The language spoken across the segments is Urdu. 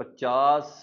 50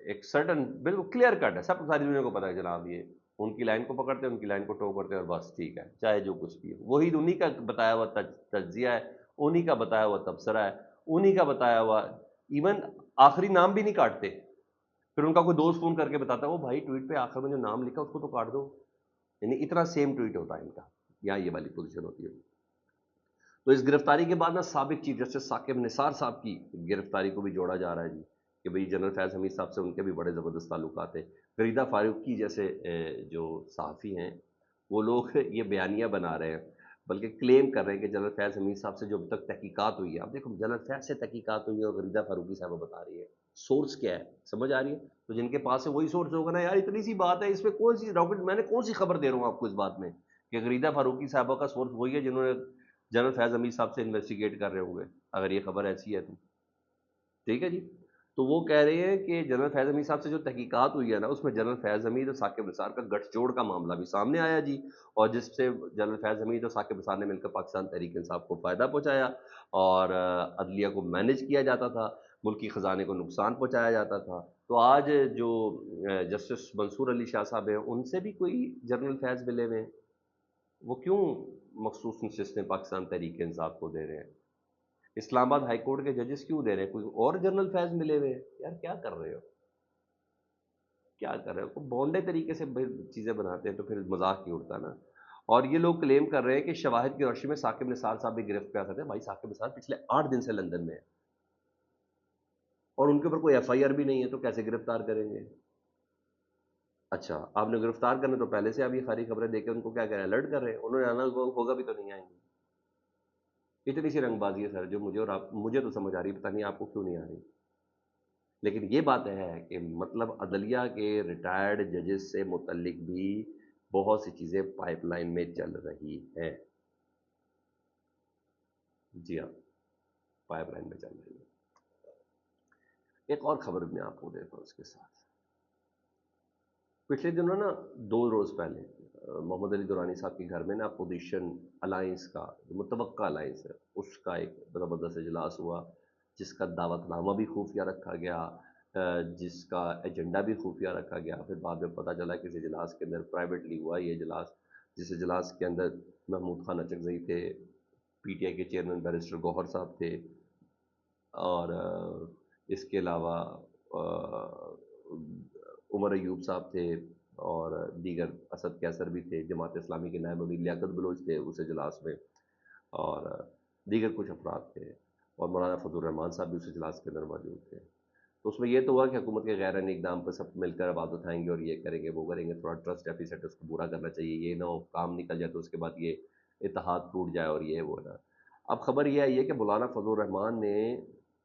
ایک سرٹن بالکل کلیئر کٹ ہے، سب ساری دنیا کو پتا ہے جناب یہ ان کی لائن کو پکڑتے ہیں، ان کی لائن کو ٹو کرتے ہیں اور بس ٹھیک ہے، چاہے جو کچھ بھی ہو، وہی انہی کا بتایا ہوا تجزیہ ہے، انہی کا بتایا ہوا تبصرہ ہے، انہی کا بتایا ہوا، ایون آخری نام بھی نہیں کاٹتے، پھر ان کا کوئی دوست فون کر کے بتاتا ہے وہ بھائی ٹویٹ پہ آخر میں جو نام لکھا اس کو تو کاٹ دو، یعنی اتنا سیم ٹویٹ ہوتا ہے ان کا، یہاں یہ والی پوزیشن ہوتی ہے۔ تو اس گرفتاری کے بعد نا سابق چیف جسٹس ثاقب نثار صاحب کی گرفتاری کو بھی جوڑا جا رہا ہے جی، کہ بھئی جنرل فیض حمید صاحب سے ان کے بھی بڑے زبردست تعلقات ہیں، فریدہ فاروقی جیسے جو صحافی ہیں وہ لوگ یہ بیانیہ بنا رہے ہیں، بلکہ کلیم کر رہے ہیں کہ جنرل فیض حمید صاحب سے جو اب تک تحقیقات ہوئی ہے، اب دیکھو جنرل فیض سے تحقیقات ہوئی ہے اور فریدہ فاروقی صاحبہ بتا رہی ہے، سورس کیا ہے سمجھ آ رہی ہے؟ تو جن کے پاس ہے وہی سورس ہوگا نا، یار اتنی سی بات ہے اس میں کون سی راکٹ، میں نے کون سی خبر دے رہا ہوں آپ کو اس بات میں کہ فریدہ فاروقی صاحبہ کا سورس وہی ہے جنہوں نے جنرل فیض حمید صاحب سے انویسٹیگیٹ کر رہے ہوں گے، اگر یہ خبر ایسی ہے تو ٹھیک ہے جی۔ تو وہ کہہ رہے ہیں کہ جنرل فیض حمید صاحب سے جو تحقیقات ہوئی ہے نا اس میں جنرل فیض حمید اور ثاقب نثار کا گٹھ جوڑ کا معاملہ بھی سامنے آیا جی، اور جس سے جنرل فیض حمید اور ثاقب نثار نے مل کر پاکستان تحریک انصاف کو فائدہ پہنچایا اور عدلیہ کو مینج کیا جاتا تھا، ملکی خزانے کو نقصان پہنچایا جاتا تھا۔ تو آج جو جسٹس منصور علی شاہ صاحب ہیں ان سے بھی کوئی جنرل فیض ملے ہوئے ہیں، وہ کیوں مخصوص نشستیں پاکستان تحریک انصاف کو دے رہے ہیں؟ اسلام آباد ہائی کورٹ کے ججز کیوں دے رہے ہیں؟ کوئی اور جنرل فیض ملے ہوئے ہیں؟ یار کیا کر رہے ہو، کیا کر رہے ہو؟ بونڈے طریقے سے چیزیں بناتے ہیں تو پھر مذاق کی اڑتا نا۔ اور یہ لوگ کلیم کر رہے ہیں کہ شواہد کی روشنی میں ثاقب نثار صاحب بھی گرفت پہ آ سکتے ہیں، بھائی ثاقب نثار پچھلے 8 دن سے لندن میں ہے اور ان کے اوپر کوئی ایف آئی آر بھی نہیں ہے، تو کیسے گرفتار کریں گے؟ اچھا آپ نے گرفتار کرنا تو پہلے سے آپ یہ ساری خبریں دے کے ان کو کیا کر رہے ہیں، الرٹ کر رہے ہیں، انہوں نے آنا ہوگا بھی تو نہیں آئیں گے۔ اتنی سی رنگ بازی ہے سر جو مجھے اور آپ، مجھے تو سمجھ آ رہی، پتہ نہیں آپ کو کیوں نہیں آ رہی، لیکن یہ بات ہے کہ مطلب عدلیہ کے ریٹائرڈ ججز سے متعلق بھی بہت سی چیزیں پائپ لائن میں چل رہی ہیں، جی ہاں پائپ لائن میں چل رہی ہے۔ ایک اور خبر میں آپ کو دیتا ہوں اس کے ساتھ، پچھلے دنوں نا 2 روز پہلے محمد علی دورانی صاحب کے گھر میں نا اپوزیشن الائنس کا جو متوقع الائنس ہے اس کا ایک زبردست اجلاس ہوا، جس کا دعوت نامہ بھی خفیہ رکھا گیا، جس کا ایجنڈا بھی خفیہ رکھا گیا، پھر بعد میں پتہ چلا کہ اس اجلاس کے اندر پرائیویٹلی ہوا یہ اجلاس، جس اجلاس کے اندر محمود خان اچکزئی تھے، پی ٹی آئی کے چیئرمین بیرسٹر گوہر صاحب تھے، اور اس کے علاوہ عمر ایوب صاحب تھے، اور دیگر اسد کیسر بھی تھے، جماعت اسلامی کے نائب امیر لیاقت بلوچ تھے اس اجلاس میں، اور دیگر کچھ افراد تھے، اور مولانا فضل الرحمان صاحب بھی اس اجلاس کے اندر موجود تھے۔ تو اس میں یہ تو ہوا کہ حکومت کے غیر آئینی اقدام پر سب مل کر آواز اٹھائیں گے اور یہ کریں گے وہ کریں گے، تھوڑا ٹرسٹ ڈیفیسٹ اس کو پورا کرنا چاہیے، یہ نہ ہو کام نکل جائے تو اس کے بعد یہ اتحاد ٹوٹ جائے اور یہ وہ نا۔ اب خبر یہ آئی ہے کہ مولانا فضل الرحمان نے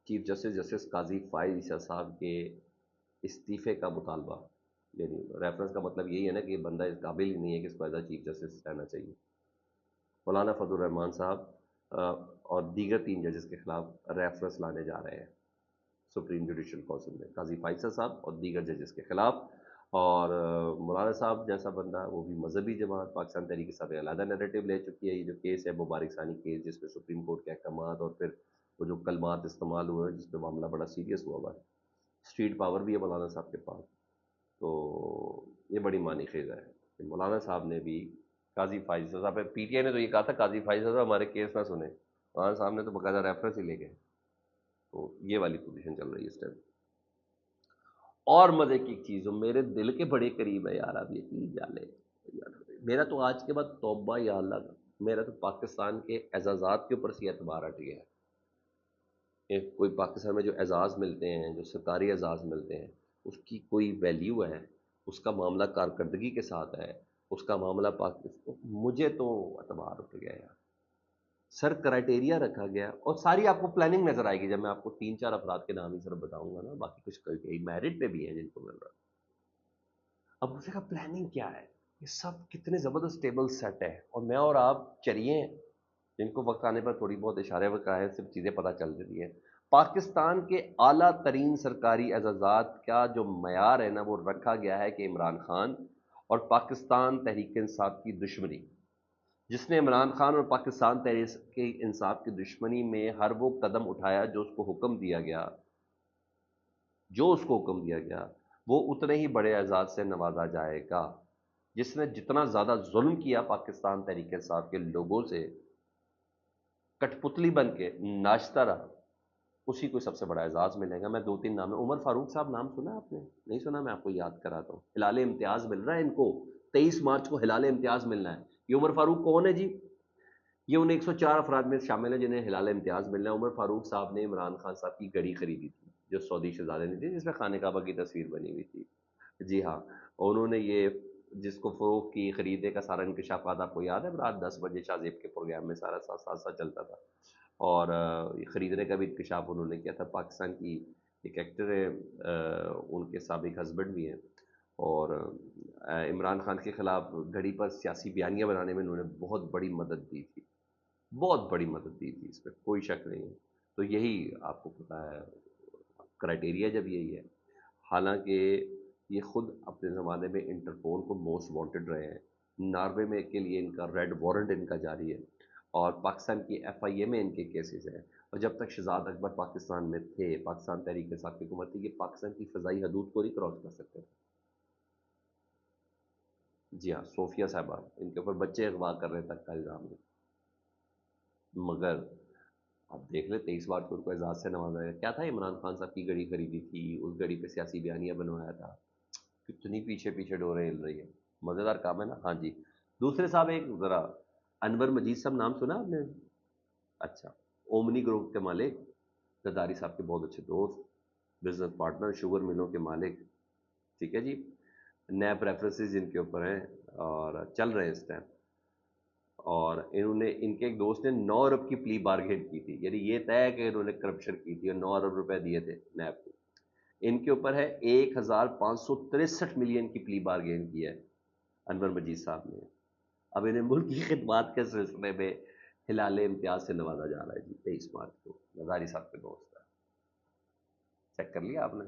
چیف جسٹس قاضی فائز عیسیٰ صاحب کے استعفے کا مطالبہ، یعنی ریفرنس کا مطلب یہی ہے نا کہ یہ بندہ اس قابل ہی نہیں ہے کہ اس کو ایز اے چیف جسٹس رہنا چاہیے، مولانا فضل الرحمان صاحب اور دیگر 3 ججز کے خلاف ریفرنس لانے جا رہے ہیں سپریم جوڈیشل کونسل میں، قاضی فائصہ صاحب اور دیگر ججز کے خلاف، اور مولانا صاحب جیسا بندہ وہ بھی مذہبی جماعت پاکستان تحریک انصاف علیحدہ نیریٹو لے چکی ہے، یہ جو کیس ہے مبارک ثانی کیس جس پہ سپریم کورٹ کے احکامات اور پھر وہ جو کلمات استعمال ہوئے ہیں جس پہ معاملہ بڑا سیریس ہوا ہے، اسٹریٹ پاور بھی ہے مولانا صاحب کے پاس، تو یہ بڑی معنی خیز ہے کہ مولانا صاحب نے بھی قاضی فائز صاحب، پی ٹی آئی نے تو یہ کہا تھا قاضی فائز صاحب ہمارے کیس نہ سنیں، مولانا صاحب نے تو باقاعدہ ریفرنس ہی لے گئے، تو یہ والی پوزیشن چل رہی ہے اس ٹائم۔ اور مزے کی ایک چیز جو میرے دل کے بڑے قریب ہے یار، آپ یقین جالے، میرا تو آج کے بعد توبہ یا اللہ، میرا تو پاکستان کے اعزازات کے اوپر سے اعتبار ہٹ گیا ہے کہ کوئی پاکستان میں جو اعزاز ملتے ہیں، جو سرکاری اعزاز ملتے ہیں، اس کی کوئی ویلیو ہے، اس کا معاملہ کارکردگی کے ساتھ ہے، اس کا معاملہ مجھے تو اعتبار اٹھ گیا یار، سر کرائٹیریا رکھا گیا، اور ساری آپ کو پلاننگ نظر آئے گی جب میں آپ کو 3-4 افراد کے نام ہی صرف بتاؤں گا نا، باقی کچھ کئی میرٹ پہ بھی ہیں جن کو مل رہا ہے۔ اب اس کا پلاننگ کیا ہے، یہ سب کتنے زبردست ٹیبل سیٹ ہے، اور میں اور آپ چریے ہیں جن کو وقت آنے پر تھوڑی بہت اشارے وقائے صرف چیزیں پتہ چل جاتی ہیں۔ پاکستان کے اعلیٰ ترین سرکاری اعزازات کا جو معیار ہے نا وہ رکھا گیا ہے کہ عمران خان اور پاکستان تحریک انصاف کی دشمنی، جس نے عمران خان اور پاکستان تحریک انصاف کی دشمنی میں ہر وہ قدم اٹھایا جو اس کو حکم دیا گیا، جو اس کو حکم دیا گیا، وہ اتنے ہی بڑے اعزاز سے نوازا جائے گا. جس نے جتنا زیادہ ظلم کیا پاکستان تحریک انصاف کے لوگوں سے، کٹ پتلی بن کے ناچتا رہا، اسی کو سب سے بڑا اعزاز ملے گا. میں دو تین نام، عمر فاروق صاحب نام سنا آپ نے؟ نہیں سنا؟ میں آپ کو یاد کراتا ہوں. ہلال امتیاز مل رہا ہے ان کو، 23 مارچ کو ہلال امتیاز ملنا ہے. یہ عمر فاروق کون ہے جی؟ یہ ان 104 افراد میں شامل ہیں جنہیں ہلال امتیاز ملنا ہے. عمر فاروق صاحب نے عمران خان صاحب کی گھڑی خریدی تھی جو سعودی شہزادے نے تھی، جس میں خانہ کعبہ کی تصویر بنی ہوئی تھی. جی ہاں. اور انہوں نے یہ جس کو فروغ کی خریدے کا سارا انکشافات آپ کو یاد ہے؟ رات 10 بجے شاہ زیب کے پروگرام میں سارا ساتھ ساتھ چلتا تھا. اور یہ خریدنے کا بھی انکشاف انہوں نے کیا تھا. پاکستان کی ایک ایکٹر ہے، ان کے سابق ہسبینڈ بھی ہیں، اور عمران خان کے خلاف گھڑی پر سیاسی بیانیاں بنانے میں انہوں نے بہت بڑی مدد دی تھی، بہت بڑی مدد دی تھی، اس پہ کوئی شک نہیں ہے. تو یہی آپ کو پتا ہے کرائٹیریا جب یہی ہے. حالانکہ یہ خود اپنے زمانے میں انٹرپول کو موسٹ وانٹڈ رہے ہیں. ناروے میں کے لیے ان کا ریڈ وارنٹ ان کا جاری ہے، اور پاکستان کی ایف آئی اے میں ان کے کیسز ہیں. اور جب تک شہزاد اکبر پاکستان میں تھے، پاکستان تحریک انصاف کی حکومت تھی، یہ پاکستان کی فضائی حدود کو نہیں کراس کر سکتے. جی ہاں، صوفیہ صاحبہ، ان کے اوپر بچے اغوا کر رہے تک کا الزام ہے. مگر آپ دیکھ لیں 23 بار کو ان کو اعزاز سے نوازا گیا. کیا تھا؟ عمران خان صاحب کی گھڑی خریدی تھی، اس گھڑی پہ سیاسی بیانیاں بنوایا تھا. کتنی پیچھے پیچھے ڈوریں ہل رہی ہیں. مزیدار کام ہے نا. ہاں جی. دوسرے صاحب ایک ذرا، انور مجید صاحب نام سنا آپ نے؟ اچھا. اومنی گروپ کے مالک، زرداری صاحب کے بہت اچھے دوست، بزنس پارٹنر، شوگر ملوں کے مالک. ٹھیک ہے جی. نیب ریفرنسز جن کے اوپر ہیں اور چل رہے ہیں اس ٹائم. اور انہوں نے، ان کے ایک دوست نے 9 ارب کی پلی بارگین کی تھی. یعنی یہ طے ہے کہ انہوں نے کرپشن کی تھی اور 9 ارب روپے دیے تھے نیب کو. ان کے اوپر ہے 1563 ملین کی پلی بارگین کی ہے انور مجید صاحب نے. اب انہیں ملک کی خدمات کے سلسلے میں ہلال امتیاز سے نوازا جا رہا ہے جی 23 مارچ کو. نظاری صاحب کے دوست ہے. چیک کر لیا آپ نے؟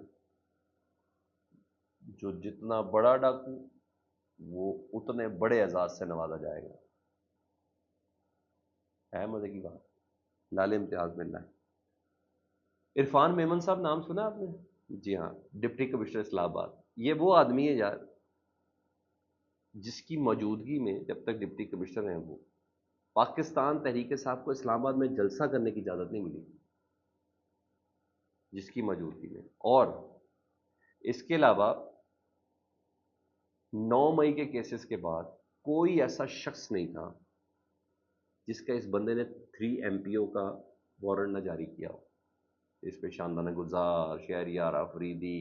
جو جتنا بڑا ڈاکو وہ اتنے بڑے اعزاز سے نوازا جائے گا. ہے مزے کی بات. ہلال امتیاز ملنا ہے. عرفان میمن صاحب نام سنا آپ نے؟ جی ہاں، ڈپٹی کمشنر اسلام آباد. یہ وہ آدمی ہے یار جس کی موجودگی میں، جب تک ڈپٹی کمشنر ہیں وہ، پاکستان تحریک صاحب کو اسلام آباد میں جلسہ کرنے کی اجازت نہیں ملی، جس کی موجودگی میں. اور اس کے علاوہ 9 مئی کے کیسز کے بعد کوئی ایسا شخص نہیں تھا جس کا اس بندے نے 3 MP او کا وارنٹ نہ جاری کیا ہو. اس پہ شاندانہ گلزار، شہریار آفریدی،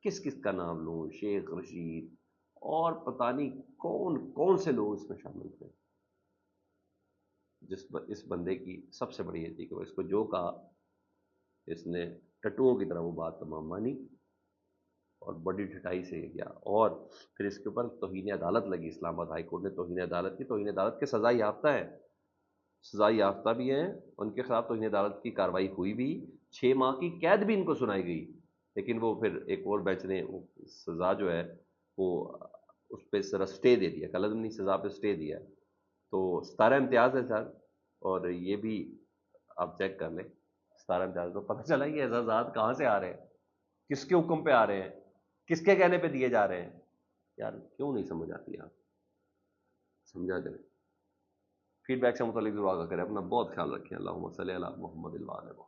کس کس کا نام لوں، شیخ رشید، اور پتہ نہیں کون کون سے لوگ اس میں شامل تھے. اس بندے کی سب سے بڑی یہ تھی کہ وہ اس کو جو کہا، اس نے ٹٹوؤں کی طرح وہ بات تمام مانی اور بڑی ڈھٹائی سے یہ کیا. اور پھر اس کے اوپر توہین عدالت لگی. اسلام آباد ہائی کورٹ نے توہین عدالت کی. توہین عدالت کے سزا یافتہ ہیں، سزا یافتہ بھی ہیں. ان کے خلاف توہین عدالت کی کارروائی ہوئی بھی، 6 ماہ کی قید بھی ان کو سنائی گئی. لیکن وہ پھر ایک اور بینچ نے وہ سزا جو ہے وہ اس پہ ذرا اسٹے دے دیا، قلعدمنی سزا پہ اسٹے دیا. تو 17 امتیاز ہے سر. اور یہ بھی آپ چیک کر لیں 17 امتیاز. تو پتہ چلا یہ اعزازات کہاں سے آ رہے ہیں، کس کے حکم پہ آ رہے ہیں، کس کے کہنے پہ دیے جا رہے ہیں. یار کیوں نہیں سمجھ آتی؟ آپ سمجھا کریں. فیڈ بیک سے متعلق ضرور آگاہ کریں. اپنا بہت خیال رکھیں. اللہم صلی علی محمد الوالد.